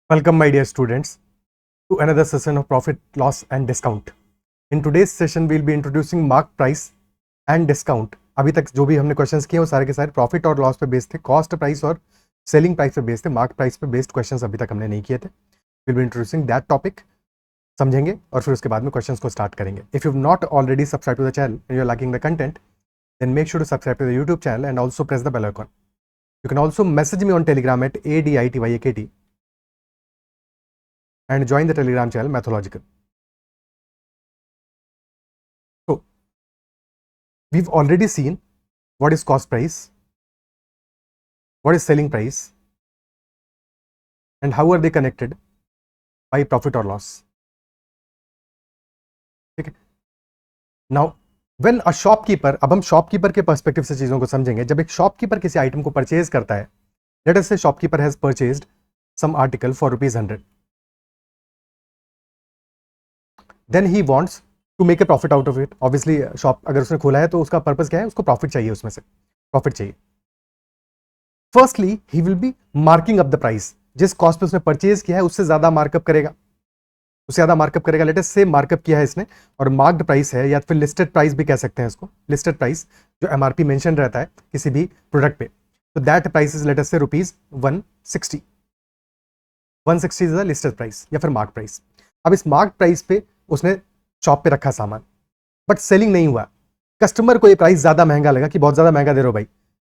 Welcome, my dear students, to another session of Profit, Loss and Discount. In today's session, we'll be introducing mark price and discount. अभी तक जो भी हमने questions किए वो सारे के सारे प्रॉफिट और लॉस पे बेस्ड थे, कॉस्ट प्राइस और सेलिंग प्राइस पे बेस्ड थे, मार्क प्राइस पे बेस्ड क्वेश्चंस अभी तक हमने नहीं किए थे. Will be introducing that topic, समझेंगे और फिर उसके बाद में क्वेश्चंस को स्टार्ट करेंगे. If you not already subscribe to the channel and you are liking the content, then make sure to subscribe to the YouTube channel and also press the bell icon. You can also message me on Telegram at ADITYAKT and join the Telegram channel Mathological. So, we've already seen what is cost price, what is selling price, and how are they connected by profit or loss. ठीक है. Now, when a shopkeeper, अब हम shopkeeper के perspective से चीजों को समझेंगे. जब एक शॉपकीपर किसी आइटम को परचेज करता है, let us say shopkeeper has purchased some article for ₹100, then he wants to make a profit out of it. Obviously shop अगर उसने खोला है तो उसका पर्पस क्या है, उसको प्रॉफिट चाहिए, उसमें से प्रॉफिट चाहिए. Firstly he will B marking up the price. जिस कॉस्ट पे उसने परचेज किया है उससे ज्यादा मार्कअप करेगा, उससे ज्यादा मार्कअप करेगा. लेटेस्ट से मार्कअप किया है इसने और मार्क्ड प्राइस है, या फिर लिस्टेड प्राइस भी कह सकते हैं इसको. लिस्टेड प्राइस जो एमआरपी मेंशन रहता है किसी भी प्रोडक्ट पे, तो दैट प्राइस इज लेटेस्ट से ₹160. 160 इज द लिस्टेड प्राइस या फिर मार्क प्राइस. अब इस मार्क प्राइस पे उसने शॉप पे रखा सामान, बट सेलिंग नहीं हुआ. कस्टमर को ये प्राइस ज्यादा महंगा लगा कि बहुत ज्यादा महंगा दे रहे हो भाई.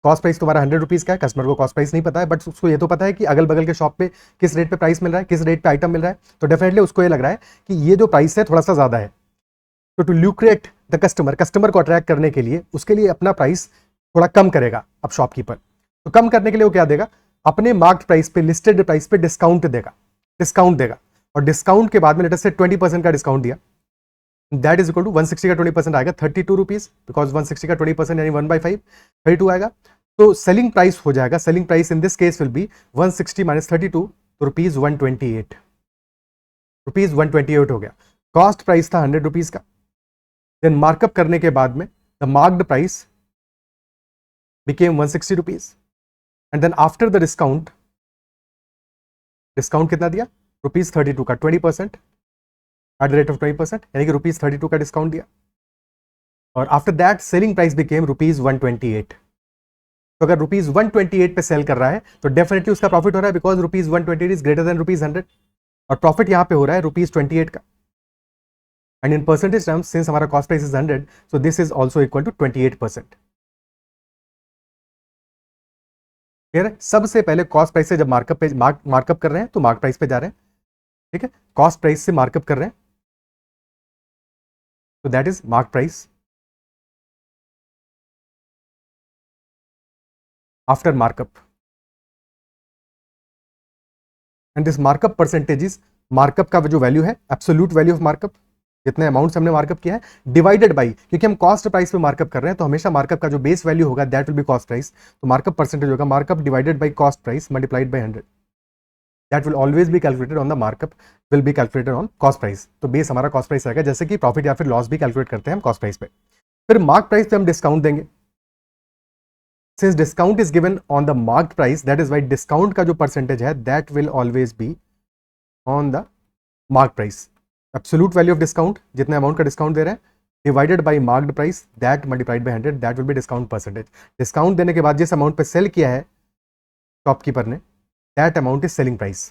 कॉस्ट प्राइस तुम्हारा ₹100 का है, कस्टमर को कॉस्ट प्राइस नहीं पता है, बट उसको ये तो पता है कि अगल बगल के शॉप पे किस रेट पे प्राइस मिल रहा है, किस रेट पे आइटम मिल रहा है. तो डेफिनेटली उसको ये लग रहा है कि ये जो प्राइस है थोड़ा सा ज्यादा है. तो टू ल्यूक्रेट द कस्टमर, कस्टमर को अट्रैक्ट करने के लिए उसके लिए अपना प्राइस थोड़ा कम करेगा. अब शॉपकीपर तो कम करने के लिए वो क्या देगा, अपने मार्क्ड प्राइस पे, लिस्टेड प्राइस पे डिस्काउंट देगा. और डिस्काउंट के बाद में लेटेस्ट से 20% का डिस्काउंट दिया. दैट इज इक्वल टू 160 का 20% आएगा ₹32, बिकॉज 160 का 20% यानी 1/5 32 आएगा. तो सेलिंग प्राइस हो जाएगा, selling price in this case will be 160 - 32, तो ₹128. ₹128 हो गया. कॉस्ट प्राइस था ₹100 का. देन मार्कअप करने के बाद में the marked price became ₹160 and then after the discount कितना दिया, ₹32 का 20% एट द रेट ऑफ 20%, यानी कि ₹32 का डिस्काउंट दिया. और after that selling price became ₹128. तो अगर ₹128 पे सेल कर रहा है तो डेफिनेटली उसका प्रॉफिट हो रहा है, बिकॉज ₹128 इज ग्रेटर देन ₹100 और प्रॉफिट यहां पे हो रहा है ₹28 का. And in percentage terms, since हमारा cost price is 100, so this is also equal to 28%. Clear है. सबसे पहले कॉस्ट प्राइस से जब मार्कअप कर रहे हैं तो मार्क प्राइस पे जा रहे हैं. ठीक है, कॉस्ट प्राइस से मार्कअप कर रहे हैं, तो that is mark price. After markup, and this markup percentage is, markup का जो वैल्यू है, एब्सोल्यूट वैल्यू ऑफ मार्कअप, जितने अमाउंट हमने मार्कअप किया है, डिवाइडेड बाई, क्योंकि हम कॉस्ट प्राइस पे मार्कअप कर रहे हैं तो हमेशा मार्कअप का जो बेस वैल्यू होगा that will B cost price. तो मार्कअप परसेंटेज होगा markup divided by cost price multiplied by 100. That will always be calculated on the markup, will be calculated on cost price. तो base हमारा cost price रहेगा, जैसे कि profit या फिर loss भी कैलकुलेट करते हैं हम कॉस्ट प्राइस पे. फिर मार्क प्राइस पे हम डिस्काउंट देंगे. Since discount is given on the marked price, that is why discount का जो परसेंटेज है that will always be on the mark price. Absolute value of discount, जितने अमाउंट का डिस्काउंट दे रहे हैं, divided by marked price that multiplied by 100, that will be discount percentage. Discount देने के बाद जिस अमाउंट पे सेल किया है शॉपकीपर ने, that amount is selling price.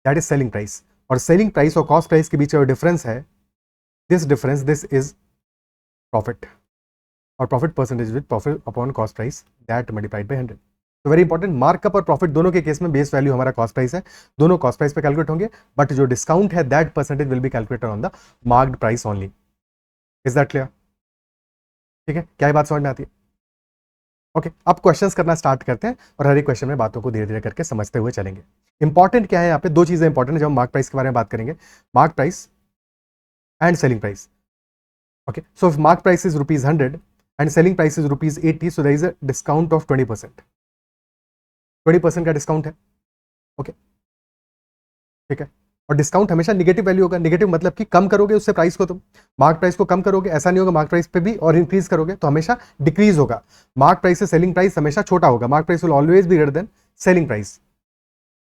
That is selling price. और सेलिंग प्राइस और कॉस्ट प्राइस के बीच जो डिफरेंस है, this difference, this is profit. और profit percentage with profit upon cost price that multiplied by 100. तो वेरी इंपॉर्टेंट, मार्कअप और profit दोनों के केस में बेस वैल्यू हमारा कॉस्ट प्राइस है, दोनों कॉस्ट प्राइस पे कैलकुलेट होंगे, बट जो डिस्काउंट है that percentage will be calculated on the marked price only. Is that clear? ठीक है, क्या ये बात समझ में आती है? ओके, अब क्वेश्चंस करना स्टार्ट करते हैं और हर एक क्वेश्चन में बातों को धीरे धीरे करके समझते हुए चलेंगे. इंपॉर्टेंट क्या है यहाँ पे, दो चीजें इंपॉर्टेंट है जब हम मार्क प्राइस के बारे में बात करेंगे, mark price and selling price. Okay, so if mark price is ₹100 and selling price is ₹80, so there is a discount of 20%. 20% का डिस्काउंट है. ओके, ठीक है. और डिस्काउंट हमेशा निगेटिव वैल्यू होगा. निगेटिव मतलब कि कम करोगे उससे प्राइस को, तुम मार्क प्राइस को कम करोगे, ऐसा नहीं होगा मार्क प्राइस पे भी और इंक्रीज करोगे तो हमेशा डिक्रीज होगा. मार्क प्राइस से सेलिंग प्राइस हमेशा छोटा होगा. Mark price will always be greater than selling price.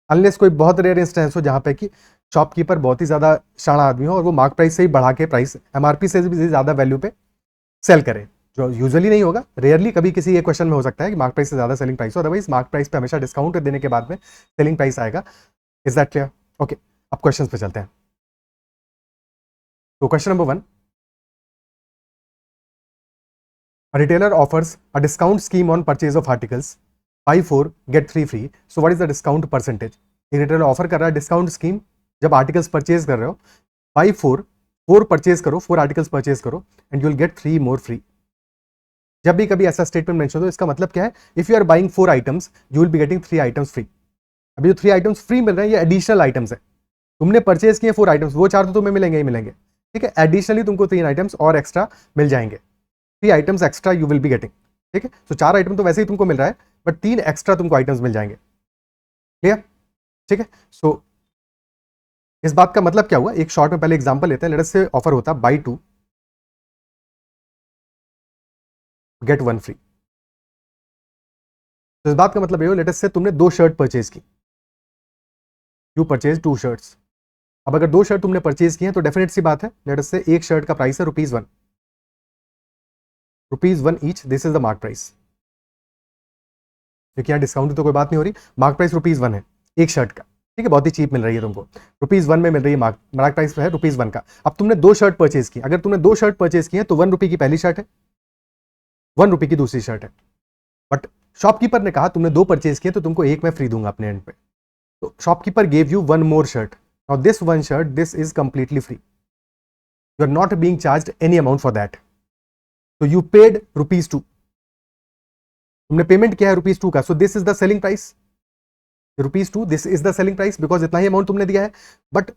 Unless कोई बहुत रेयर इंस्टेंस हो जहाँ पे कि शॉपकीपर बहुत ही ज़्यादा शाणा आदमी हो और वो मार्क प्राइस से ही बढ़ा के प्राइस एमआरपी से भी ज़्यादा वैल्यू पे सेल करे, जो यूजुअली नहीं होगा, रेयरली कभी किसी एक क्वेश्चन में हो सकता है कि मार्क प्राइस से ज़्यादा सेलिंग प्राइस हो, अदरवाइज मार्क प्राइस पे हमेशा डिस्काउंट देने के बाद में सेलिंग प्राइस आएगा। Is that clear? ओके, अब क्वेश्चन पे चलते हैं। तो question number 1, a retailer offers a discount scheme on purchase of articles, buy 4 get 3 free, so what is the discount percentage? एक रिटेलर ऑफर कर रहा है डिस्काउंट स्कीम, जब आर्टिकल्स परचेज कर रहे हो, बाई 4 परचेज करो, 4 आर्टिकल्स परचेज करो and you will get 3 more free. जब भी कभी ऐसा स्टेटमेंट मेंशन हो, इसका मतलब क्या है? If you are buying 4 items you will be getting 3 items free. अभी जो 3 आइटम्स फ्री मिल रहे हैं ये एडिशनल आइटम्स है, तुमने परचेज किए 4 आइटम्स, वो 4 तो तुम्हें मिलेंगे ही मिलेंगे, ठीक है, एडिशनली तुमको 3 आइटम्स और एक्स्ट्रा मिल जाएंगे, 3 items extra you will be getting, ठीक है। तो 4 आइटम तो वैसे ही तुमको मिल रहा है, बट 3 एक्स्ट्रा तुमको आइटम्स मिल जाएंगे, क्लियर, ठीक है। सो इस बात का मतलब क्या हुआ? एक शॉर्ट में पहले एग्जांपल लेते हैं। लेट अस से ऑफर होता बाई 2 गेट 1 फ्री। तो इस बात का मतलब ये हो, लेट अस से तुमने 2 शर्ट परचेज की, यू परचेज 2 शर्ट्स। अब अगर 2 शर्ट तुमने परचेज की हैं तो डेफिनेट सी बात है, लेट अस से एक शर्ट का प्राइस है ₹1, ₹1 each, this is the mark price, क्योंकि यहाँ डिस्काउंट तो कोई बात नहीं हो रही, मार्क प्राइस ₹1 है एक शर्ट का, ठीक है, बहुत ही चीप मिल रही है तुमको, ₹1 में मिल रही है, मार्क प्राइस है ₹1 का। अब तुमने 2 शर्ट परचेज की, अगर तुमने 2 शर्ट परचेज की है तो ₹1 की पहली शर्ट है, ₹1 की दूसरी शर्ट है, बट शॉपकीपर ने कहा तुमने 2 परचेज किए तो तुमको एक मैं फ्री दूंगा अपने एंड पे, तो shopkeeper gave you 1 more shirt. Now this 1 shirt, this is completely free, you are not being charged any amount for that, तो यू पेड ₹2, तुमने पेमेंट किया है ₹2 का, so this is the selling price, ₹2, this is the selling price, because इतना ही amount तुमने दिया है। बट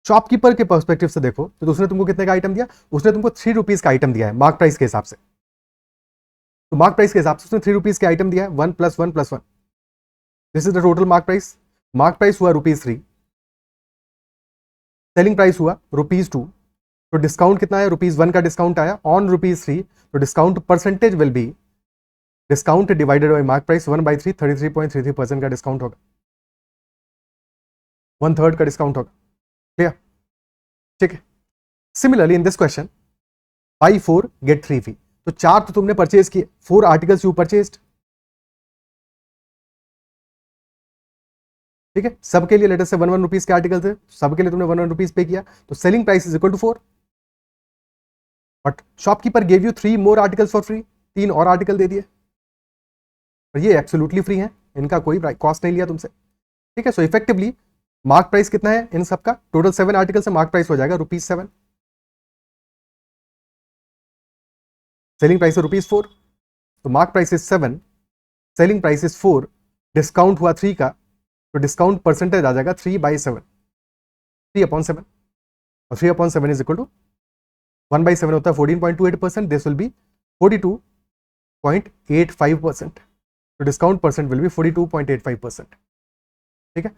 शॉपकीपर के पर्सपेक्टिव से देखो तो उसने तुमको कितने का आइटम दिया? उसने तुमको ₹3 का आइटम दिया है मार्क प्राइस के हिसाब से, तो मार्क प्राइस के हिसाब से उसने ₹3 के आइटम दिया है, 1 + 1 + 1, this is the total mark price. Mark price हुआ ₹3, सेलिंग प्राइस हुआ ₹2, तो डिस्काउंट कितना है? ₹1 का डिस्काउंट आया ऑन ₹3, तो discount percentage will be discount divided by mark price 1/3, 33.33% का डिस्काउंट होगा, 1/3 का डिस्काउंट होगा, क्लियर, ठीक है। Similarly in this question, buy 4 get 3 free, तो 4 तो तुमने परचेज किए, 4 आर्टिकल्स यू परचेज्ड, ठीक है, सबके लिए लेटेस्ट से 1 रुपीज के आर्टिकल थे, सबके लिए तुमने 1 रुपीज पे किया, तो selling price is equal to 4, but shopkeeper gave you 3 more articles for free, 3 और आर्टिकल दे दिए, और ये एब्सोल्युटली फ्री है, इनका कोई कॉस्ट नहीं लिया तुमसे, ठीक है। सो इफेक्टिवली मार्क प्राइस कितना है इन सबका? टोटल 7 आर्टिकल से मार्क प्राइस हो जाएगा ₹7, सेलिंग प्राइस है ₹4, तो mark price is 7, selling price is 4, discount हुआ 3 का, तो डिस्काउंट परसेंटेज आ जाएगा 3/7, 3/7, और 3/7 इज इक्वल टू 1/7 होता है 14.28%, दिस विल बी 42.85%, तो डिस्काउंट परसेंट विल बी 42.85%, ठीक है।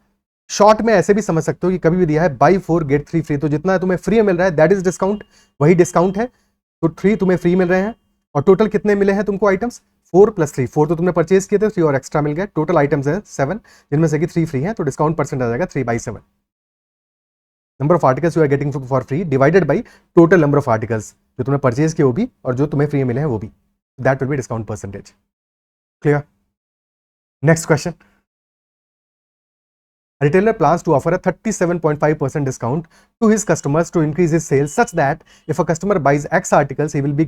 शॉर्ट में ऐसे भी समझ सकते हो कि कभी भी दिया है बाई 4 गेट 3 फ्री, तो जितना तुम्हें फ्री मिल रहा है दैट इज डिस्काउंट, वही डिस्काउंट है, तो 3 तुम्हें फ्री मिल रहे हैं, और टोटल कितने मिले हैं तुमको आइटम्स? 4 + 3, 4 तो तुमने परचेज किए थे, 3 और एक्स्ट्रा मिल गया, टोटल आइटम्स है 7, जिनमें से कि 3 फ्री है, तो डिस्काउंट परसेंट आ जाएगा 3/7, number of articles you are getting for free divided by total number of articles, जो तुमने परचेज किए वो भी और जो तुम्हें फ्री मिले हैं वो भी, that will be discount percentage, clear. Next question, A retailer plans to offer a 37.5% discount to his customers to increase his sales such that if a customer buys X articles, he will be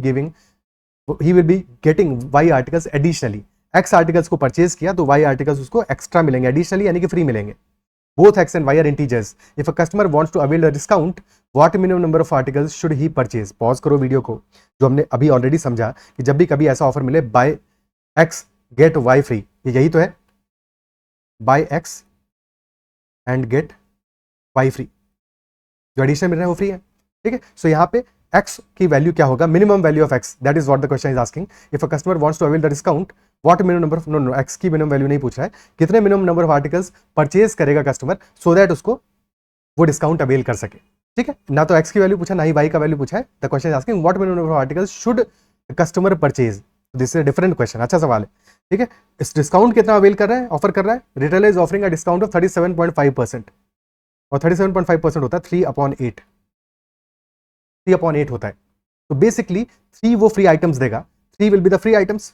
getting Y articles additionally. X articles को purchase किया तो Y articles उसको extra मिलेंगे, additionally यानी कि free मिलेंगे। Both X and Y are integers. If a customer wants to avail a discount, what minimum number of articles should he purchase? Pause करो video को, जो हमने अभी ऑलरेडी समझा कि जब भी कभी ऐसा ऑफर मिले buy X get Y free, यही तो है, buy X and get Y free, जो एडिशन मिल रहे हैं वो फ्री है, ठीक है। सो यहाँ पे x की वैल्यू क्या होगा? Minimum value of x, that is what the question is asking. If a customer wants to avail the discount, what minimum number of, no x की मिनिमम वैल्यू नहीं पूछ रहा है, कितने minimum number of articles purchase करेगा customer so that उसको वो discount avail कर सके, ठीक है। ना तो x की वैल्यू पूछा, ना ही y का वैल्यू पूछा है, the question is asking what minimum number of articles should customer purchase, this is different question, अच्छा सवाल है, ठीक है। इस डिस्काउंट कितना अवेल कर रहा है, ऑफर कर रहा है, retailer is offering a discount of 37.5%, और 37.5% होता है 3/8, 3/8 होता है। तो बेसिकली 3 वो फ्री आइटम्स देगा, 3 will be the free items.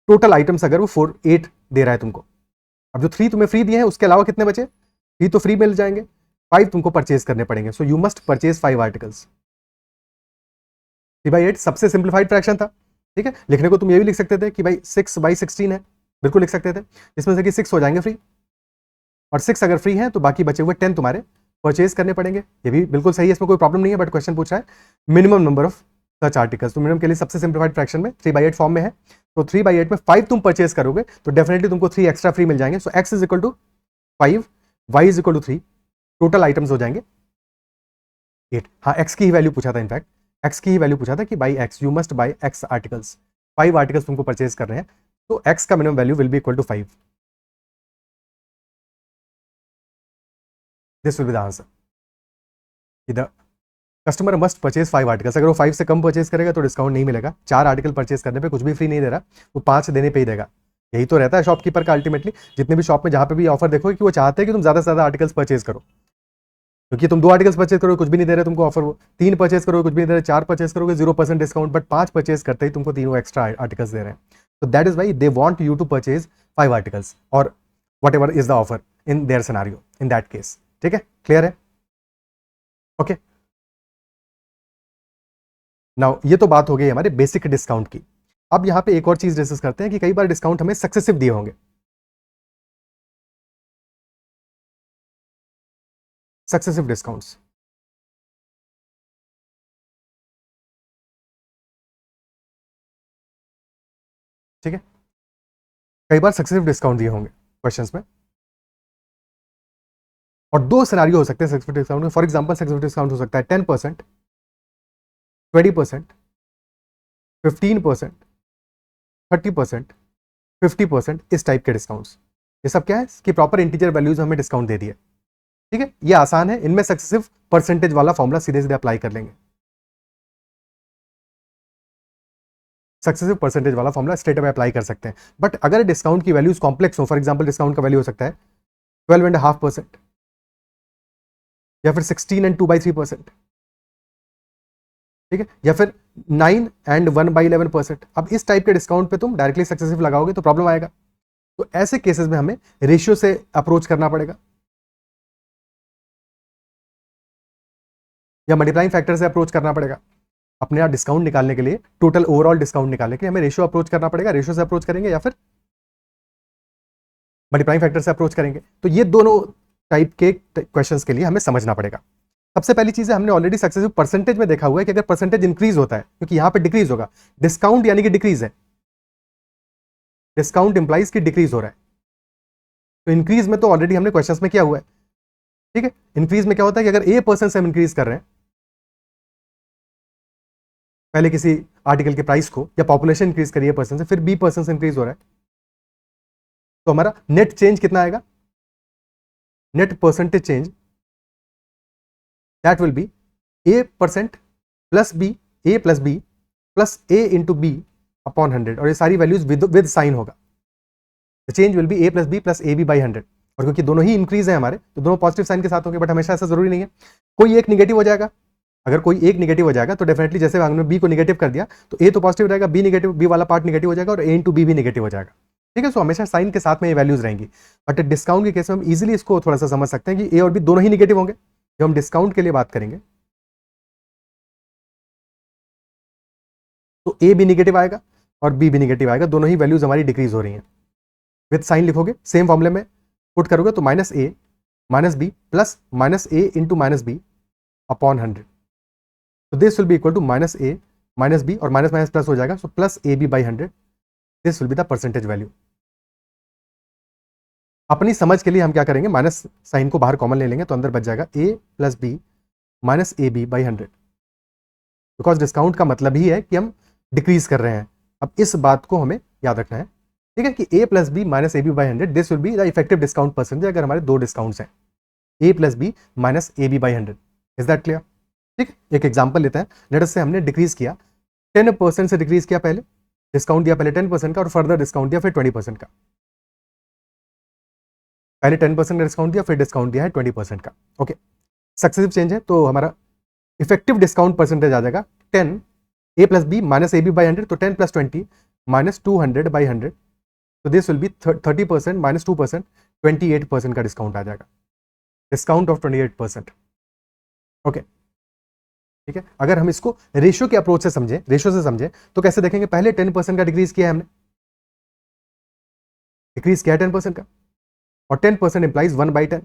Total items अगर वो 8 दे रहा है तुमको, अब जो 3 तुम्हें फ्री दिए हैं उसके अलावा कितने बचे, 3 तो फ्री मिल जाएंगे, 5 तुमको परचेज करने पड़ेंगे। So you must purchase 5 articles. 3/8 सबसे सिंप्लीफाइड फ्रैक्शन था, ठीक है। लिखने को तुम ये भी लिख सकते थे कि भाई 6/16 है, बिल्कुल लिख सकते थे, इसमें से कि 6 हो जाएंगे फ्री, और 6 अगर फ्री है तो बाकी बचे हुए 10 तुम्हारे परचेज करने पड़ेंगे। ये भी बिल्कुल सही है, इसमें कोई प्रॉब्लम नहीं है, बट क्वेश्चन पूछ रहा है minimum number of such articles. तो मिनिमम के लिए सबसे सिंप्लीफाइड फ्रैक्शन में 3/8 फॉर्म में है, तो 3/8 में 5 तुम परचेज करोगे तो डेफिनेटली तुमको 3 एक्स्ट्रा फ्री मिल जाएंगे। So x is equal to 5, y is equal to 3, total items हो जाएंगे 8। हाँ, x की ही वैल्यू पूछा था, इनफैक्ट x की ही वैल्यू पूछा था कि buy x you must buy x articles, 5 articles तुमको परचेज कर रहे हैं, तो x का minimum value will be equal to 5। This will be the answer. The customer must purchase 5 articles, अगर वो 5 से कम परचेज करेगा तो डिस्काउंट नहीं मिलेगा, 4 आर्टिकल परचेज करने पे कुछ भी फ्री नहीं दे रहा, वो 5 देने पे ही देगा। यही तो रहता है शॉपकीपर का अल्टीमेटली, जितने भी शॉप में जहां पे भी ऑफर देखो कि वो चाहते हैं कि तुम ज्यादा से ज्यादा आर्टिकल्स परचेज करो, क्योंकि तुम 2 आर्टिकल्स परचेज करोगे कुछ भी नहीं दे रहे तुमको ऑफर, वो 3 परचेज करोगे कुछ भी नहीं दे रहे, 4 परचेज करोगे 0% डिस्काउंट, बट 5 परचेज करते ही तुमको 3 एक्स्ट्रा आर्टिकल्स दे रहे हैं। तो that is why they want you to purchase 5 articles और whatever is the offer in their scenario in that case. ठीक है, क्लियर है? ओके, नाउ ये तो बात हो गई हमारे बेसिक डिस्काउंट की। अब यहां पे एक और चीज डिस्कस करते हैं कि कई बार डिस्काउंट हमें सक्सेसिव दिए होंगे, सक्सेसिव डिस्काउंट्स, ठीक है, कई बार सक्सेसिव डिस्काउंट दिए होंगे क्वेश्चंस में, और 2 सिनेरियो हो सकते हैं सक्सेसिव डिस्काउंट में। फॉर एग्जांपल सक्सेसिव डिस्काउंट हो सकता है 10%, 20%, 15%, 30%, 50%, इस टाइप के डिस्काउंट्स। ये सब क्या है कि प्रॉपर इंटीजर वैल्यूज हमें डिस्काउंट दे दिए, ठीक है। ये आसान है, इनमें सक्सेसिव परसेंटेज वाला फॉर्मूला सीधे सीधे अप्लाई कर लेंगे, सक्सेसिव परसेंटेज वाला फॉर्मूला स्ट्रेट अवे अप्लाई कर सकते हैं। बट अगर डिस्काउंट की वैल्यूज कॉम्प्लेक्स हो, फॉर एग्जांपल डिस्काउंट का वैल्यू हो सकता है 12.5% या फिर 16 and 2/3%, ठीक है, या फिर 9 and 1/11%, अब इस टाइप के डिस्काउंट पे तुम डायरेक्टली सक्सेसिव लगाओगे तो प्रॉब्लम आएगा। तो ऐसे केसेस में हमें रेशियो से अप्रोच करना पड़ेगा या मल्टीप्लाइंग फैक्टर से अप्रोच करना पड़ेगा। अपने यहाँ डिस्काउंट निकालने के लिए, टोटल ओवरऑल डिस्काउंट निकालने के लिए हमें रेशियो अप्रोच करना पड़ेगा, रेशियो से अप्रोच करेंगे या फिर मल्टीप्लाइंग फैक्टर से अप्रोच करेंगे। तो ये दोनों टाइप के क्वेश्चंस के लिए हमें समझना पड़ेगा। सबसे पहली चीज है, हमने ऑलरेडी सक्सेसिव परसेंटेज में देखा हुआ है कि अगर परसेंटेज इंक्रीज होता है, क्योंकि यहां पे डिक्रीज होगा, डिस्काउंट यानी कि डिक्रीज है, डिस्काउंट इंप्लाइज की डिक्रीज हो रहा है, तो इंक्रीज में तो ऑलरेडी हमने क्वेश्चंस में किया हुआ है, ठीक है। इंक्रीज में क्या होता है कि अगर A% से हम इंक्रीज कर रहे हैं पहले किसी आर्टिकल के प्राइस को, या पॉपुलेशन इंक्रीज करिए % से, फिर B% से इंक्रीज हो रहा है, तो हमारा नेट चेंज कितना आएगा, net percentage change that will B A% plus B, A plus B plus A into B upon 100, और ये सारी वैल्यूज विद साइन होगा। Change will be A plus B plus AB by 100, और क्योंकि दोनों ही increase है हमारे तो दोनों पॉजिटिव साइन के साथ होंगे, बट हमेशा ऐसा जरूरी नहीं है, कोई एक निगेटिव हो जाएगा। अगर कोई एक निगेटिव हो जाएगा तो डेफिनेटली जैसे हमने बी को निगेटिव कर दिया तो ए तो पॉजिटिव रहेगा, बी निगेटिव, बी वाला पार्ट निगेटिव हो जाएगा, और ए इंटू बी भी निगेटिव हो जाएगा, ठीक है। सो हमेशा साइन के साथ में ये वैल्यूज रहेंगी। बट डिस्काउंट के केस में हम इजीली इसको थोड़ा सा समझ सकते हैं कि ए और बी दोनों ही निगेटिव होंगे। जब हम डिस्काउंट के लिए बात करेंगे तो ए भी निगेटिव आएगा और बी भी निगेटिव आएगा, दोनों ही वैल्यूज हमारी डिक्रीज हो रही हैं। विद साइन लिखोगे, सेम फॉर्मूले में पुट करोगे तो -a minus B plus -a into -b upon 100, तो this will be equal to -a minus B, और माइनस माइनस प्लस हो जाएगा, so plus AB by 100, this will be the percentage value. अपनी समझ के लिए हम क्या करेंगे, माइनस साइन को बाहर कॉमन ले लेंगे, तो अंदर बच जाएगा A plus B minus AB by 100, because discount का मतलब ही है कि हम डिक्रीज कर रहे हैं। अब इस बात को हमें याद रखना है, ठीक है, कि A plus B minus AB by 100, this will be the effective discount percentage अगर हमारे 2 डिस्काउंट्स हैं, A plus B minus AB by 100। Is that clear? ठीक है, एक एग्जांपल लेते हैं। लेट अस से हमने डिक्रीज किया 10% से डिक्रीज किया, पहले डिस्काउंट दिया, पहले 10% का और फर्दर डिस्काउंट दिया फिर 20% का। पहले 10% का डिस्काउंट दिया फिर डिस्काउंट दिया है 20% का। ओके, सक्सेसिव चेंज है तो हमारा इफेक्टिव डिस्काउंट परसेंटेज आ जाएगा 10 a plus B minus A B by 100, तो 10 प्लस 20 माइनस 200 बाई 100, तो दिस विल बी 30% माइनस 2%, 28% का डिस्काउंट आ जाएगा, डिस्काउंट ऑफ 28%। ओके, ठीक है। अगर हम इसको रेशियो के अप्रोच से समझें, रेशियो से समझें तो कैसे देखेंगे, पहले 10% का डिक्रीज किया है हमने, डिक्रीज किया है 10% का, और 10% इंप्लाइज 1/10,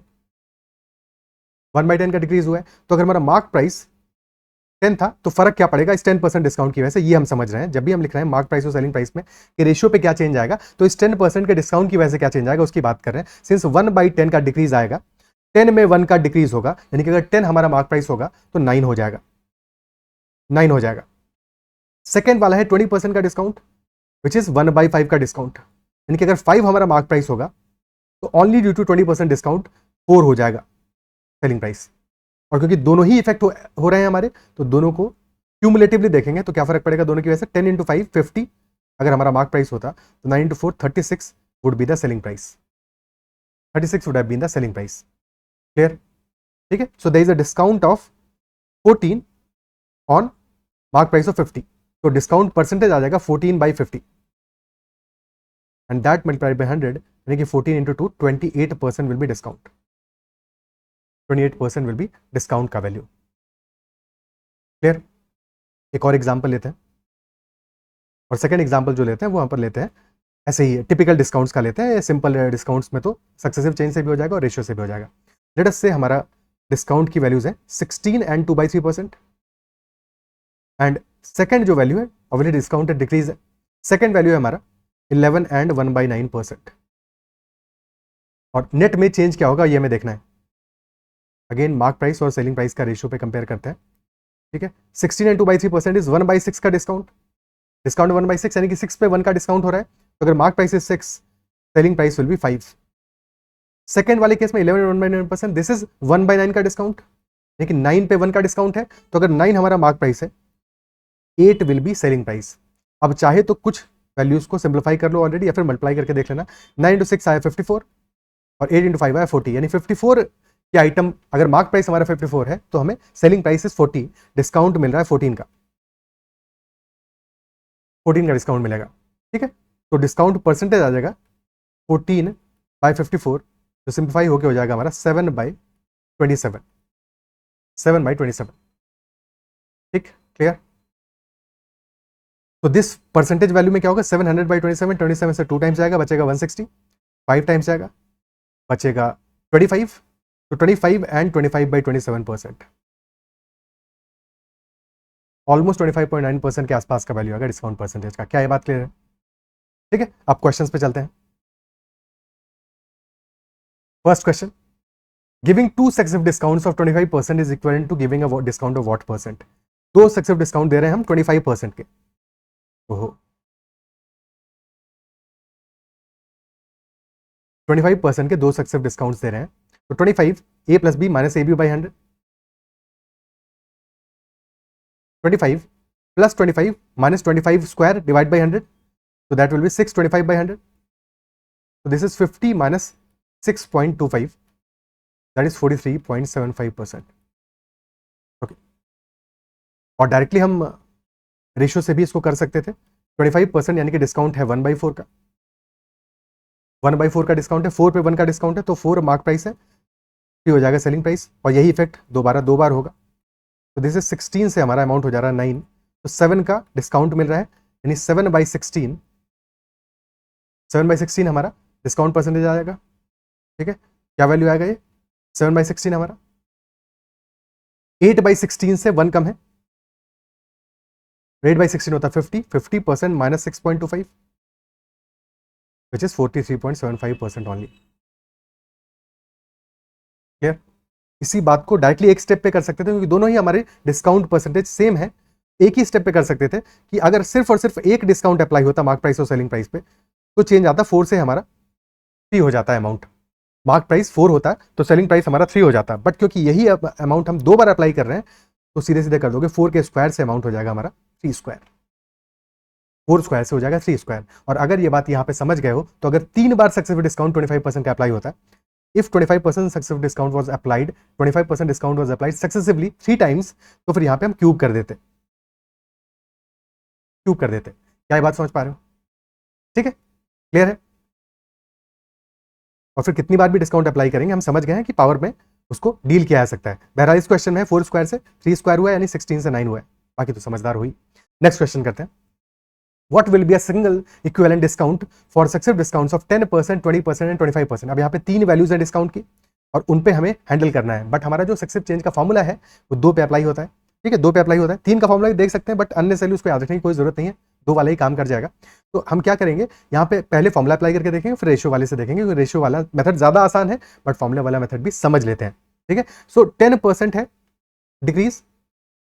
1/10 का डिक्रीज हुआ है। तो अगर हमारा मार्क प्राइस 10 था तो फर्क क्या पड़ेगा इस 10% डिस्काउंट की वजह से, ये हम समझ रहे हैं जब भी हम लिख रहे हैं मार्क प्राइस और सेलिंग प्राइस में कि रेशियो पे क्या चेंज आएगा, तो इस 10% के डिस्काउंट की वजह से क्या चेंज आएगा उसकी बात कर रहे हैं। सिंस 1/10 का डिक्रीज आएगा, 10 में 1 का डिक्रीज होगा, यानी कि अगर 10 हमारा मार्क प्राइस होगा तो 9 हो जाएगा, 9 हो जाएगा। सेकेंड वाला है 20% का डिस्काउंट विच इज 1/5 का डिस्काउंट, यानी कि अगर 5 हमारा मार्क प्राइस होगा तो ओनली ड्यू टू 20% डिस्काउंट 4 हो जाएगा सेलिंग प्राइस। और क्योंकि दोनों ही इफेक्ट हो रहे हैं हमारे, तो दोनों को क्यूमुलेटिवली देखेंगे तो क्या फर्क पड़ेगा दोनों की वजह से, 10 इंटू 5 50 अगर हमारा मार्क प्राइस होता, तो 9 into 4 36 would be the selling price, 36 would have been the selling price. Clear, ठीक है। So there is a discount of 14 on mark price of 50, तो डिस्काउंट परसेंटेज आ जाएगा 14/50 एंड दैट मल्टीप्लाइड बाय 100, यानी कि 14 into 2 28% will be discount, 28% will be discount का value. Clear, एक और example लेते हैं, और सेकंड एग्जांपल जो लेते हैं वो यहाँ पर लेते हैं ऐसे ही टिपिकल डिस्काउंट्स का लेते हैं। सिंपल डिस्काउंट्स में तो सक्सेसिव चेंज से भी हो जाएगा और रेशियो से भी हो जाएगा। लेट अस से हमारा डिस्काउंट की वैल्यूज है 16 एंड 2/3%, एंड सेकंड जो वैल्यू है ऑब्वियसली डिस्काउंट डिक्रीज है, सेकंड वैल्यू है हमारा 11 एंड 1/9%, और नेट में चेंज क्या होगा ये हमें देखना है। अगेन मार्क प्राइस और सेलिंग प्राइस का रेशियो पे कंपेयर करते हैं, ठीक है। 16 एंड 2/3% इज 1/6 का डिस्काउंट, डिस्काउंट 1/6 यानी कि 6 पे 1 का डिस्काउंट हो रहा है, तो अगर mark price is 6, selling price will be 5। Second वाले केस में 11 एंड 1/9%, दिस इज 1/9 का डिस्काउंट, लेकिन 9 पे 1 का डिस्काउंट है, तो अगर 9 हमारा मार्क प्राइस है, 8 विल बी सेलिंग प्राइस। अब चाहे तो कुछ वैल्यूज को सिंप्लीफाई कर लो ऑलरेडी, या फिर मल्टीप्लाई करके देख लेना। 9 इंटू 6 आया 54, और 8 इंटू 5 आया 40, यानी 54 की आइटम अगर मार्क प्राइस हमारा 54 है तो हमें सेलिंग प्राइस इज 40, डिस्काउंट मिल रहा है 14 का, 14 का डिस्काउंट मिलेगा, ठीक है। तो डिस्काउंट परसेंटेज आ जाएगा 14/54, तो सिंप्लीफाई होके हो जाएगा हमारा 7/27, 7/27, ठीक, क्लियर। तो दिस परसेंटेज वैल्यू में क्या होगा, 700/27, 27 से 2 टाइम्स जाएगा, बचेगा 160, 5 टाइम्स जाएगा, बचेगा 25, तो 25 एंड 25/27%, ऑलमोस्ट 25.9% के आसपास का वैल्यू आएगा डिस्काउंट परसेंटेज का। क्या ये बात क्लियर है, ठीक है। अब क्वेश्चंस पे चलते हैं। First question, giving 2 successive discounts of 25% is equivalent to giving a discount of what percent. 2 successive discount दे रहे हैं हम 25% के, ओहो 25% के 2 सक्सेसिव डिस्काउंट्स दे रहे हैं, तो 25 a plus B minus A B by 100, 25 plus 25 minus 25 square divide by 100, so that will be 625/100, so this is 50 minus 6.25, that is 43.75%, okay। और डायरेक्टली हम रेशियो से भी इसको कर सकते थे, 25% यानी कि डिस्काउंट है 1/4 का, 1/4 का डिस्काउंट है, 4 पे 1 का डिस्काउंट है, तो 4 मार्क प्राइस है, 3 हो जाएगा सेलिंग प्राइस, और यही इफेक्ट दोबारा 2 बार होगा, तो दिस इज 16 से हमारा अमाउंट हो जा रहा है 9, तो 7 का डिस्काउंट मिल रहा है, यानी 7/16, 7/16 हमारा डिस्काउंट परसेंटेज आ जाएगा, ठीक है। क्या वैल्यू आएगा ये 7/16 हमारा, 8/16 से 1 कम है, 8/16 होता है 50, 50% minus 6.25 which is 43.75% only. Clear, इसी बात को डायरेक्टली एक स्टेप पे कर सकते थे, क्योंकि दोनों ही हमारे डिस्काउंट परसेंटेज सेम है, एक ही स्टेप पे कर सकते थे कि अगर सिर्फ और सिर्फ एक डिस्काउंट अप्लाई होता मार्क प्राइस और सेलिंग प्राइस पे, तो चेंज आता 4 से हमारा 3 हो जाता है अमाउंट, मार्क प्राइस 4 होता है तो सेलिंग प्राइस हमारा 3 हो जाता है, बट क्योंकि यही अमाउंट हम 2 बार अप्लाई कर रहे हैं, तो सीधे सीधे कर दोगे 4 के स्क्वायर से अमाउंट हो जाएगा हमारा 3 स्क्वायर। 4 स्क्वायर से हो जाएगा 3 स्क्वायर। और अगर ये बात यहाँ पे समझ गए हो तो अगर 3 बार सक्सेसिव डिस्काउंट 25% का अप्लाई होता है, if 25% successive discount was applied, 25% discount was applied successively 3 times, तो फिर यहाँ पे हम क्यूब कर देते, क्या ये बात समझ पा रहे हो? ठीक है, क्लियर है? और फिर कितनी बार भी डिस्काउंट अप्लाई करेंगे हम समझ गए हैं कि पावर में उसको डील किया जा सकता है। बहरहाल इस क्वेश्चन में 4 स्क्वायर से 3 स्क्वायर हुआ है, यानी 16 से 9 हुआ है, बाकी तो समझदार हुई। नेक्स्ट क्वेश्चन करते हैं। What will be a single equivalent discount for successive discounts of 10%, 20% and 25%? अब यहाँ पे 3 वैल्यूज है डिस्काउंट की और उन पे हमें हैंडल करना है, बट हमारा जो सक्सेसिव चेंज का फॉर्मूला है वो 2 पे अप्लाई होता है। ठीक है, 2 पे अप्लाई होता है, 3 का फॉर्मूला देख सकते हैं बट अन्य सैल्यू उसको याद रखने की कोई जरूरत नहीं है, 2 वाला ही काम कर जाएगा। तो हम क्या करेंगे, यहाँ पे पहले फॉर्मूला अप्लाई करके देखेंगे, फिर रेशियो वाले से देखेंगे, क्योंकि रेशियो वाला मेथड ज्यादा आसान है बट फॉर्मूला वाला मेथड भी समझ लेते हैं। ठीक है, सो 10% है डिक्रीज,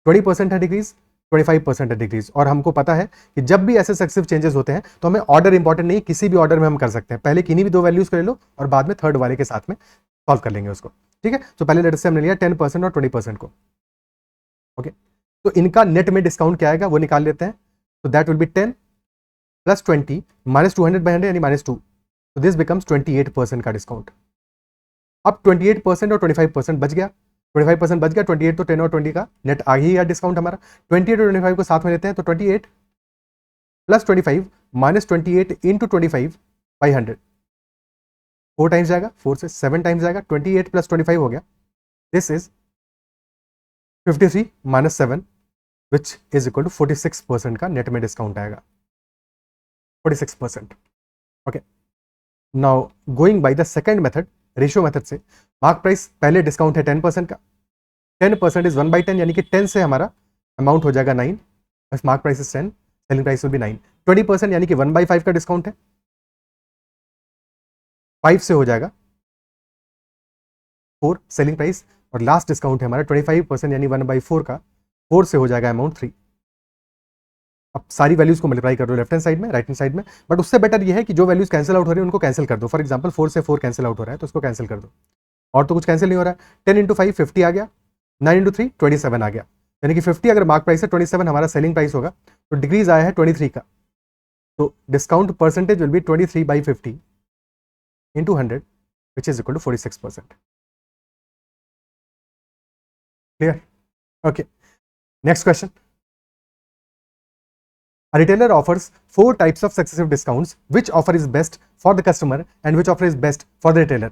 20% है डिक्रीज, 25% है डिक्रीज। और हमको पता है कि जब भी ऐसे सक्सेसिव चेंजेस होते हैं तो हमें ऑर्डर इंपॉर्टेंट नहीं, किसी भी ऑर्डर में हम कर सकते हैं, पहले किन्हीं भी 2 वैल्यूज कर लो और बाद में थर्ड वाले के साथ में सॉल्व कर लेंगे उसको। ठीक है, तो पहले लेटर से हमने लिया 10% और 20% को। ओके, तो इनका नेट में डिस्काउंट क्या आएगा वो निकाल लेते हैं। तो that will B 10 plus 20 minus 200/100 यानी -2, तो दिस बिकम्स 28% का डिस्काउंट। अब 28% और 25% बच गया, 25% बच गया, 28 तो 10 और 20 का नेट आ ही गया डिस्काउंट हमारा। 28 और 25 को साथ में लेते हैं, तो 28 प्लस 25 माइनस 28 इंटू 25/100, 4 टाइम्स जाएगा, 4 से 7 टाइम्स जाएगा, 28 प्लस 25 हो गया, this is 53 minus 7 which is equal to 46% का नेट में डिस्काउंट आएगा, 46%। Okay, now going by the second method, ratio method से, मार्क प्राइस पहले डिस्काउंट है 10% का, 10% इज 1/10 यानी कि 10 से हमारा अमाउंट हो जाएगा 9, mark price is 10, selling price will be 9। 20% यानी कि 1/5 का डिस्काउंट है, 5 से हो जाएगा 4 सेलिंग प्राइस, और लास्ट डिस्काउंट है हमारा 25% यानी 1/4 का, 4 से हो जाएगा अमाउंट 3। अब सारी वैल्यूज को मल्टीप्लाई कर दो लेफ्ट हैंड साइड में, राइट हैंड साइड में, बट उससे बेटर ये है कि जो वैल्यूज कैंसिल आउट हो रही है उनको कैंसिल कर दो। फॉर एग्जांपल 4 से 4 कैंसिल आउट हो रहा है तो उसको कैंसिल कर दो, और तो कुछ कैंसिल नहीं हो रहा है। 10 इंटू 5 50 आ गया, 9 इंटू 3 27 आ गया, यानी कि 50 अगर मार्क प्राइस है, 27 हमारा सेलिंग प्राइस होगा, तो डिक्रीज आया है 23 का, तो discount percentage will be 23/50 into 100 which is equal to 46%। Clear? Okay, next question. A retailer offers 4 types of successive discounts. Which offer is best for the customer and which offer is best for the retailer?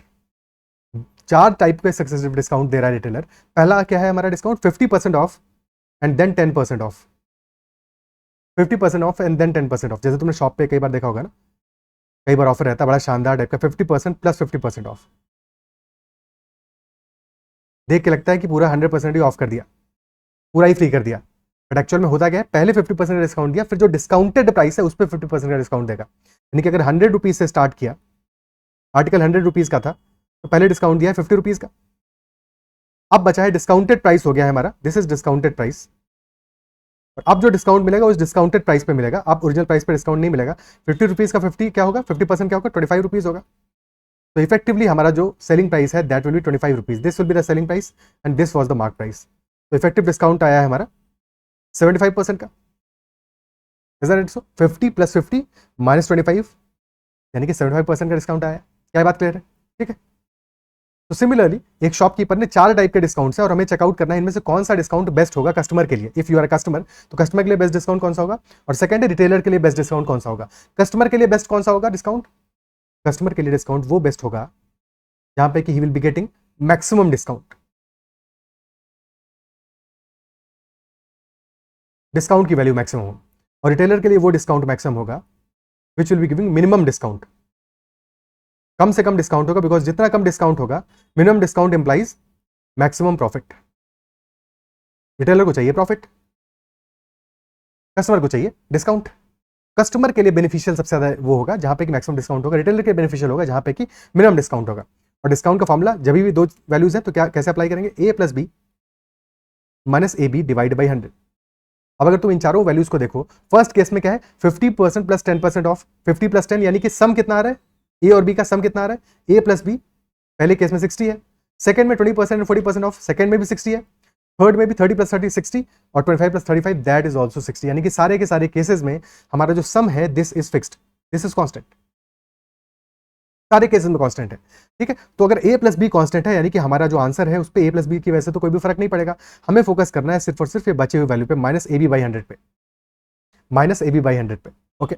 4 type के successive discount दे रहा है retailer. पहला क्या है हमारा discount, 50% off and then 10% off, 50% off and then 10% off. जैसे तुमने शॉप पे कई बार देखा होगा ना, कई बार ऑफर रहता है बड़ा शानदार टाइप का, 50% प्लस 50% ऑफ, देख के लगता है कि पूरा 100% ही ऑफ कर दिया, पूरा ही फ्री कर दिया, बट एक्चुअल में होता क्या है, पहले 50% का डिस्काउंट दिया, फिर जो डिस्काउंटेड प्राइस है उस पर 50% का डिस्काउंट देगा। यानी कि अगर 100 रुपीज से स्टार्ट किया, आर्टिकल 100 रुपीज का था, तो पहले डिस्काउंट दिया है 50 रुपीज का, अब बचा है डिस्काउंटेड प्राइस हो गया है हमारा, दिस इज डिस्काउंटेड प्राइस, और अब जो डिस्काउंट मिलेगा उस डिस्काउंटेड प्राइस पे मिलेगा, अब ओरिजिनल प्राइस पे डिस्काउंट नहीं मिलेगा। 50 रुपीज का 50 क्या होगा, 50% क्या होगा, 25 रुपीज होगा। तो इफेक्टिवली हमारा जो सेलिंग प्राइस है that will B 25 rupees, this will be the selling price and this was the mark price. तो इफेक्टिव डिस्काउंट आया है हमारा 75% का, is that so? 50 plus 50 minus 25 यानी कि 75% का डिस्काउंट आया है। क्या बात क्लियर है? ठीक है, तो सिमिलरली एक शॉपकीपर ने 4 टाइप के डिस्काउंट्स है और हमें चेकआउट करना है इनमें से कौन सा डिस्काउंट बेस्ट होगा कस्टमर के लिए। If you are a customer तो कस्टमर के लिए बेस्ट डिस्काउंट कौन सा होगा, और सेकंड है रिटेलर के लिए बेस्ट डिस्काउंट कौन सा होगा। कस्टमर के लिए बेस्ट कौन सा होगा डिस्काउंट, कस्टमर के लिए डिस्काउंट वो बेस्ट होगा जहां पे कि he will be getting maximum discount, discount की वैल्यू मैक्सिमम हो, और रिटेलर के लिए वो डिस्काउंट मैक्सिमम होगा which will be giving minimum discount, कम से कम डिस्काउंट होगा, बिकॉज जितना कम डिस्काउंट होगा minimum discount implies maximum profit. Retailer को चाहिए प्रॉफिट, कस्टमर को चाहिए डिस्काउंट। कस्टमर के लिए बेनिफिशियल सबसे ज्यादा वो होगा जहां पे कि मैक्सिमम डिस्काउंट होगा, रिटेलर के बेनिफिशियल होगा जहां पे कि मिनिमम डिस्काउंट होगा। और डिस्काउंट का फॉर्मूला जब भी 2 वैल्यूज है तो क्या कैसे अप्लाई करेंगे, A plus B minus A B divide by 100। अब अगर तुम इन चारों वैल्यूज को देखो, फर्स्ट केस में क्या है 50% प्लस 10% ऑफ, 50 प्लस 10 यानी कि सम कितना आ रहा है, ए और बी का सम कितना आ रहा है, ए प्लस बी, पहले केस में 60 है, सेकंड में 20% और 40% ऑफ, सेकंड में भी 60 है, थर्ड में भी 30 + 30 60 और 25 + 35 दैट इज ऑल्सो 60, यानी कि सारे के सारे केसेस में हमारा जो सम है this is fixed, this is constant, सारे केसेस में कांस्टेंट है। ठीक है, तो अगर a + b कांस्टेंट है यानी कि हमारा जो आंसर है उस पे a + b की वजह से तो कोई भी फर्क नहीं पड़ेगा, हमें फोकस करना है सिर्फ और सिर्फ ये बचे हुए वैल्यू पे -ab/100 पे, -ab/100 पे। ओके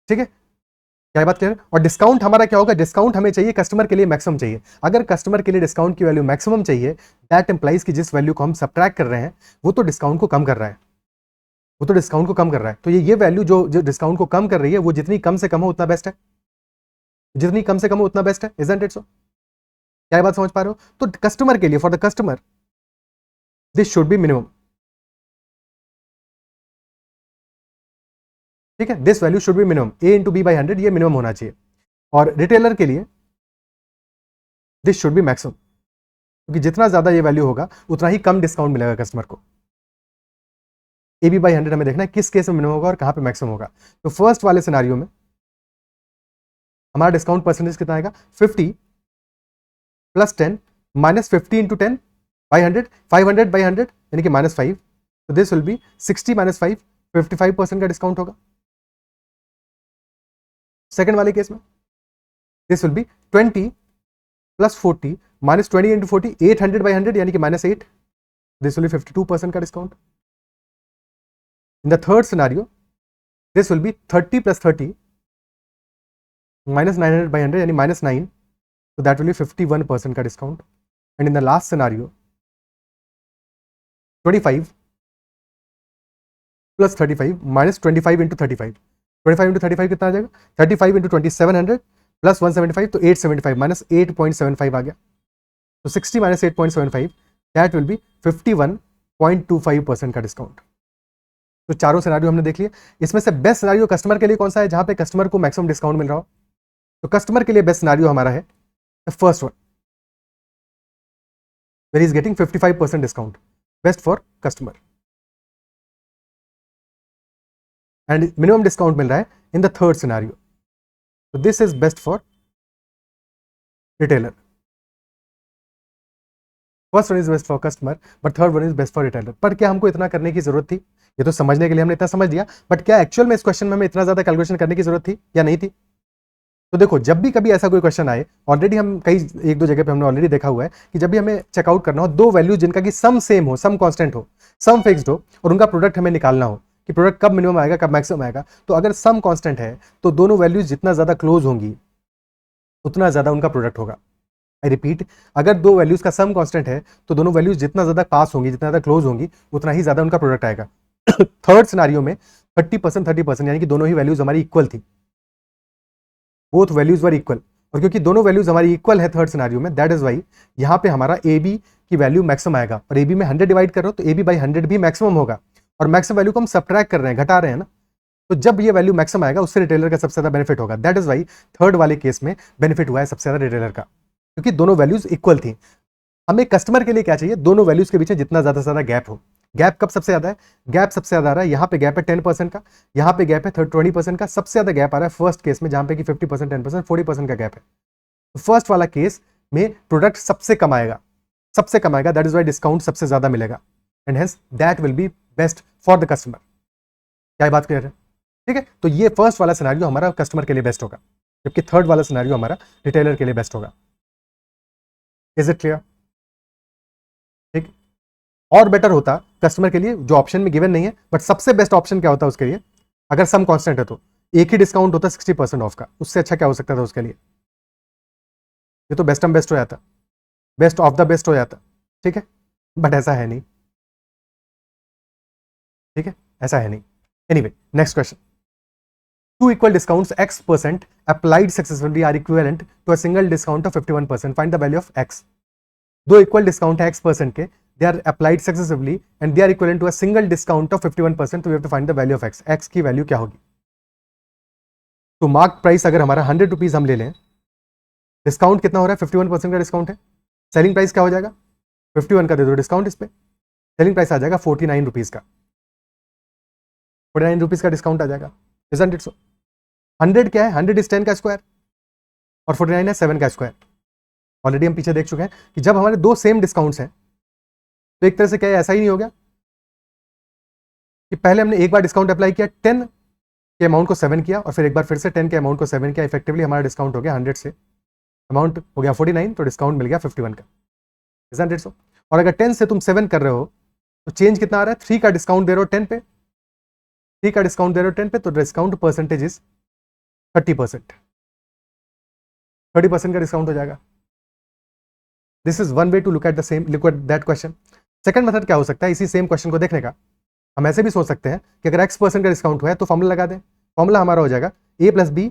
ठीक है, क्या बात करें। और डिस्काउंट हमारा क्या होगा, डिस्काउंट हमें चाहिए कस्टमर के लिए मैक्सिमम चाहिए। अगर कस्टमर के लिए डिस्काउंट की वैल्यू मैक्सिमम चाहिए, दैट इंप्लाइज कि जिस वैल्यू को हम सब्ट्रैक्ट कर रहे हैं वो तो डिस्काउंट को कम कर रहा है, वो तो डिस्काउंट को कम कर रहा है। तो ये वैल्यू जो डिस्काउंट को कम कर रही है वो जितनी कम से कम हो उतना बेस्ट है, जितनी कम से कम हो उतना बेस्ट है, इजंट इट सो। क्या बात समझ पा रहे हो। तो कस्टमर के लिए, for the customer this should be minimum. ठीक है, this value should be minimum, a × b/100 ये मिनिमम होना चाहिए। और रिटेलर के लिए दिस शुड बी मैक्सिमम, क्योंकि जितना ज्यादा ये वैल्यू होगा उतना ही कम डिस्काउंट मिलेगा कस्टमर को। ab/100 हमें देखना है किस केस में मिनिमम होगा और कहां पे मैक्सिमम होगा। तो फर्स्ट वाले सिनारियो में हमारा डिस्काउंट परसेंटेज कितना आएगा, 50 + 10 -50 × 10/100, 500/100 यानी कि -5, तो दिस विल बी 60 - 5, 55% का डिस्काउंट होगा। सेकंड वाले केस में दिस विल बी 20 + 40 -20 × 40, 800/100 यानी कि -8, दिस विल बी 52% का discount. In the third scenario this will B 30 + 30 -900/100 यानी -9, so that will be 51% का discount. And in the last scenario 25 + 35 -25 × 35, 25 × 35 कितना आ जाएगा, 35 × 2700 + 175 तो 875 -8.75 आ गया। तो 60 - 8.75 दैट विल बी 51.25% का डिस्काउंट। तो चारों सिनारियो हमने देख लिया। इसमें से बेस्ट सिनारियो कस्टमर के लिए कौन सा है, जहां पे कस्टमर को मैक्सिमम डिस्काउंट मिल रहा हो। तो कस्टमर के लिए बेस्ट सिनारियो हमारा है the first one, where is getting 55% discount, best for customer. And minimum discount मिल रहा है इन द थर्ड सिनारियो, तो this is best for retailer. First one is best for customer but third one is best for retailer. पर क्या हमको इतना करने की जरूरत थी, ये तो समझने के लिए हमने इतना समझ लिया, बट क्या एक्चुअल में इस क्वेश्चन में हमें इतना ज्यादा कैलकुलेशन करने की जरूरत थी या नहीं थी। तो देखो जब भी कभी ऐसा कोई क्वेश्चन आए, ऑलरेडी हम कई एक दो जगह पे हमने ऑलरेडी देखा हुआ है कि जब भी हमें चेकआउट करना हो दो वैल्यू जिनका कि सम सेम हो, सम कांस्टेंट हो, सम फिक्स्ड हो और उनका प्रोडक्ट हमें निकालना हो कि प्रोडक्ट कब मिनिमम आएगा कब मैक्सिमम आएगा, तो अगर सम कांस्टेंट है तो दोनों वैल्यूज जितना ज्यादा क्लोज होंगी उतना ज्यादा उनका प्रोडक्ट होगा। आई रिपीट, अगर दो वैल्यूज का सम कांस्टेंट है तो दोनों वैल्यूज जितना ज्यादा पास होंगी, जितना ज्यादा क्लोज होंगी, उतना ही ज्यादा उनका प्रोडक्ट आएगा। थर्ड सिनारियो में 30% 30% यानी कि दोनों ही वैल्यूज हमारी इक्वल थी, बोथ वैल्यूज वर इक्वल। और क्योंकि दोनों वैल्यूज हमारी इक्वल है थर्ड सिनारियो में, दैट इज वाई यहां पे हमारा ए बी की वैल्यू मैक्सिमम आएगा। और ए बी में 100 डिवाइड कर रहे हो तो ए बी बाई 100 भी मैक्सिमम होगा, और मैक्सिमम वैल्यू को हम सब्ट्रैक्ट कर रहे हैं, घटा रहे हैं ना, तो जब ये वैल्यू मैक्सिमम आएगा उससे रिटेलर का सबसे ज्यादा बेनिफिट होगा। दैट इज वाई थर्ड वाले केस में बेनिफिट हुआ है सबसे ज्यादा रिटेलर का, क्योंकि दोनों वैल्यूज इक्वल थी। हमें कस्टमर के लिए क्या चाहिए, दोनों वैल्यूज के बीच में जितना ज्यादा से ज्यादा गैप हो। गैप कब सबसे ज्यादा है, गैप सबसे ज्यादा आ रहा है यहाँ पे, गैप है 10% का, यहाँ पे गैप है 20% का। सबसे ज्यादा गैप आ रहा है फर्स्ट केस में, जहां पे कि 50% 10% 40% का गैप है। तो फर्स्ट वाला केस में प्रोडक्ट सबसे कम आएगा, सबसे कम आएगा, दैट इज वाई डिस्काउंट सबसे ज्यादा मिलेगा, and hence that will B best for the customer. क्या बात क्लियर है। ठीक है, तो ये फर्स्ट वाला सिनेरियो हमारा कस्टमर के लिए बेस्ट होगा, जबकि थर्ड वाला सिनेरियो हमारा रिटेलर के लिए बेस्ट होगा। Is it clear. ठीक, और बेटर होता कस्टमर के लिए जो ऑप्शन में गिवन नहीं है, बट सबसे बेस्ट ऑप्शन क्या होता है उसके लिए, अगर सम कांस्टेंट है तो एक ही डिस्काउंट होता 60% ऑफ का, उससे अच्छा क्या हो सकता था उसके लिए। ये तो बेस्ट बेस्ट हो जाता, बेस्ट ऑफ द बेस्ट हो जाता। ठीक है, बट ऐसा है नहीं। ठीक है, ऐसा है नहीं। Anyway, next question. Two equal discounts x% applied successfully are equivalent to a single discount of 51%. Find the value of x. दो इक्वल डिस्काउंट है x% के, they are applied successively and they are equivalent to a single discount of 51%. तो we have to find the value of x. x की value क्या होगी। तो mark price अगर हमारा 100 रुपीज हम ले लें, डिस्काउंट कितना हो रहा है, 51% का डिस्काउंट है। सेलिंग प्राइस क्या हो जाएगा, 51 का दे दो डिस्काउंट इस पे, सेलिंग प्राइस आ जाएगा 49 रुपीज का, 49 रुपीज का डिस्काउंट आ जाएगा। Isn't it so? 100 क्या है, 100 इज 10 का स्क्वायर और 49 है 7 का स्क्वायर। ऑलरेडी हम पीछे देख चुके हैं कि जब हमारे दो सेम डिस्काउंट्स हैं तो एक तरह से क्या ऐसा ही नहीं हो गया कि पहले हमने एक बार डिस्काउंट अप्लाई किया 10 के अमाउंट को 7 किया और फिर एक बार फिर से 10 के अमाउंट को 7 किया, इफेक्टिवली हमारा डिस्काउंट हो गया 100 से अमाउंट हो गया 49, तो डिस्काउंट मिल गया 51 का, इज़न्ट इट सो? और अगर 10 से तुम 7 कर रहे हो तो चेंज कितना आ रहा है? 3 का डिस्काउंट दे रहे हो 10 पे, 3 का डिस्काउंट दे रहे हो 10 पे, तो डिस्काउंट परसेंटेज इज 30%, 30% का डिस्काउंट हो जाएगा। This is one way to look at the same, look at that question. Second method क्या हो सकता है इसी सेम क्वेश्चन को देखने का? हम ऐसे भी सोच सकते हैं कि अगर x% का डिस्काउंट हुआ है तो फॉर्मूला लगा दें। फॉर्मूला हमारा हो जाएगा a plus B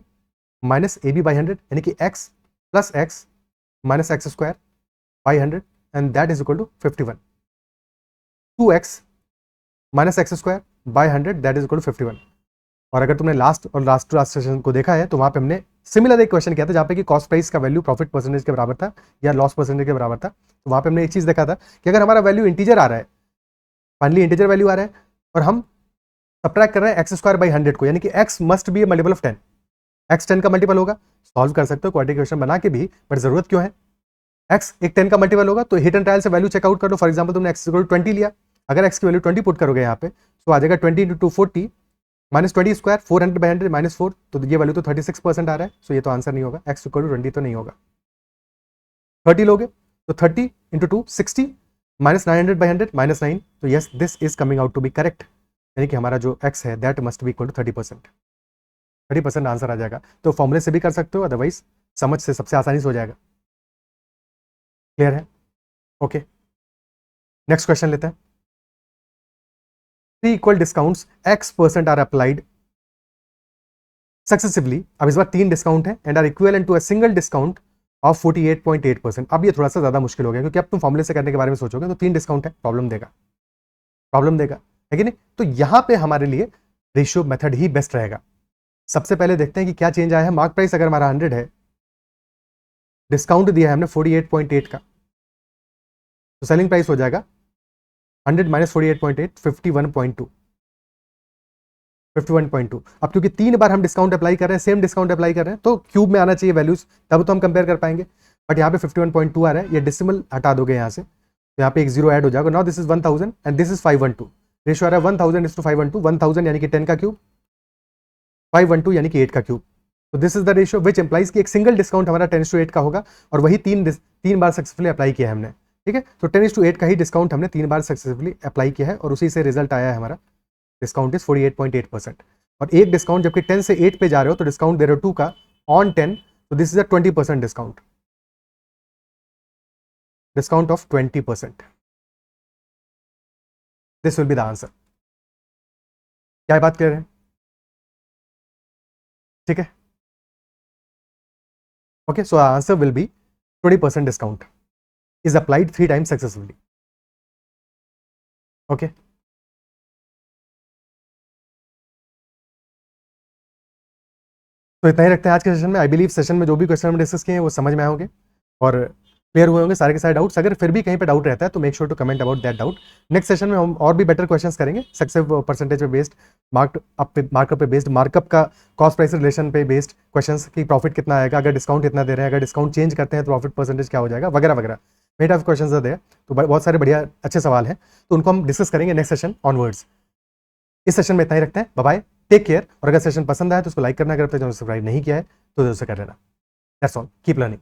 minus A B by 100, यानी कि x plus X minus X square by 100 and that is equal to 51। 2x minus X square by 100 that is equal to 51। और अगर तुमने लास्ट सेशन को देखा है तो वहां पे हमने सिमिलर एक क्वेश्चन किया था जहां पे कि कॉस्ट प्राइस का वैल्यू प्रॉफिट परसेंटेज के बराबर था या लॉस परसेंटेज के बराबर था। तो वहां पे हमने एक चीज देखा था कि अगर हमारा वैल्यू इंटीजर आ रहा है, फाइनली इंटीजर वैल्यू आ रहा है और हम सब्ट्रैक्ट कर रहे हैं एक्स स्क्वायर बाई 100 को, यानी कि x must be multiple of 10, x 10 का मल्टीपल होगा। सॉल्व कर सकते हो क्वाड्रेटिक इक्वेशन बना के भी, बट जरूरत क्यों है? x एक 10 का मल्टीपल होगा तो हिट एंड ट्रायल से वैल्यू चेकआउट कर लो। फॉर एग्जांपल तुमने x 20 लिया, अगर x की वैल्यू 20 पुट करोगे यहाँ पे तो आ जाएगा 20 into 40 minus 20 square 400 by 100 minus 4, तो ये वैल्यू तो 36% आ रहा है। सो ये तो आंसर नहीं होगा, x इक्वल टू 20 तो नहीं होगा। 30 लोगे तो 30 इंटू 2 60 माइनस 900 बाई 100 माइनस 9, तो yes this is coming out to be correct, यानी कि हमारा जो x है that must be equal to 30%। 30% answer आ जाएगा। तो फॉर्मूले से भी कर सकते हो, अदरवाइज समझ से सबसे आसानी से हो जाएगा। क्लियर है? ओके, नेक्स्ट क्वेश्चन लेते हैं। 3 equal discounts x% are applied successively. अब इस बार 3 डिस्काउंट है and are equivalent to a single discount of 48.8%। अब ये थोड़ा सा ज्यादा मुश्किल हो गया क्योंकि अब तुम फॉर्मूले से करने के बारे में सोचोगे तो 3 डिस्काउंट है, प्रॉब्लम देगा, प्रॉब्लम देगा, है कि नहीं? तो यहां पे हमारे लिए रेशियो मेथड ही बेस्ट रहेगा। सबसे पहले देखते हैं कि क्या चेंज आया है। मार्क प्राइस अगर हमारा 100 है, डिस्काउंट दिया है हमने 48.8 का, तो सेलिंग प्राइस हो जाएगा 100 माइनस 48.8 51.2। 51.2। अब क्योंकि 3 बार हम डिस्काउंट अप्लाई कर रहे हैं, सेम डिस्काउंट अप्लाई कर रहे हैं, तो क्यूब में आना चाहिए वैल्यूज, तब तो हम कंपेयर कर पाएंगे। बट यहाँ पे 51.2 आ रहा है, ये डिसिमल हटा दोगे यहाँ से तो यहाँ पे एक जीरो ऐड हो जाएगा। Now this is 1000 and this is 512। Ratio आ रहा है 1000 इज टू 512, 1000 यानी कि 10 का क्यूब, 512 यानी कि 8 का क्यूब। तो this is the ratio which implies कि एक सिंगल डिस्काउंट हमारा 10:8 का होगा और वही तीन बार सक्सेसफुली अप्लाई किया है हमने। ठीक है, तो 10:8 का ही डिस्काउंट हमने 3 बार सक्सेसफुली अप्लाई किया है और उसी से रिजल्ट आया है हमारा डिस्काउंट इज 48.8%। और एक डिस्काउंट जबकि 10 से 8 पे जा रहे हो तो डिस्काउंट दे रहे हो 2 का ऑन 10, तो this is a 20% discount, discount of 20%। This will be the answer. क्या बात कर रहे हैं? ठीक है, okay, so answer will be 20% discount is applied 3 times successfully. Okay. तो इतना ही रखते हैं आज के सेशन में। आई बिलीव सेशन में जो भी क्वेश्चन हम डिस्कस किए हैं वो समझ में आए होंगे और क्लियर हुए होंगे सारे के सारे डाउट्स। अगर फिर भी कहीं पे डाउट रहता है तो make sure to comment about that doubt. Next session में हम और भी बेटर क्वेश्चंस करेंगे, सक्सेस परसेंटेज पे बेस्ड, मार्कअप पे बेस्ड, मार्कअप का कॉस्ट प्राइस रिलेशन पे बेस्ड क्वेश्चंस की प्रॉफिट कितना आएगा, अगर डिस्काउंट इतना दे रहे हैं, अगर डिस्काउंट चेंज करते हैं तो प्रॉफिट परसेंटेज क्या हो जाएगा, वगैरह वगैरह। Mate of questions are there, तो बहुत सारे बढ़िया अच्छे सवाल हैं, तो उनको हम डिस्कस करेंगे नेक्स्ट सेशन ऑनवर्ड्स। इस सेशन में इतना ही रखते हैं, बाय बाय, टेक केयर। और अगर सेशन पसंद आया तो उसको लाइक करना, अगर आपने चैनल सब्सक्राइब नहीं किया है तो जरूर से कर लेना। That's all, keep learning.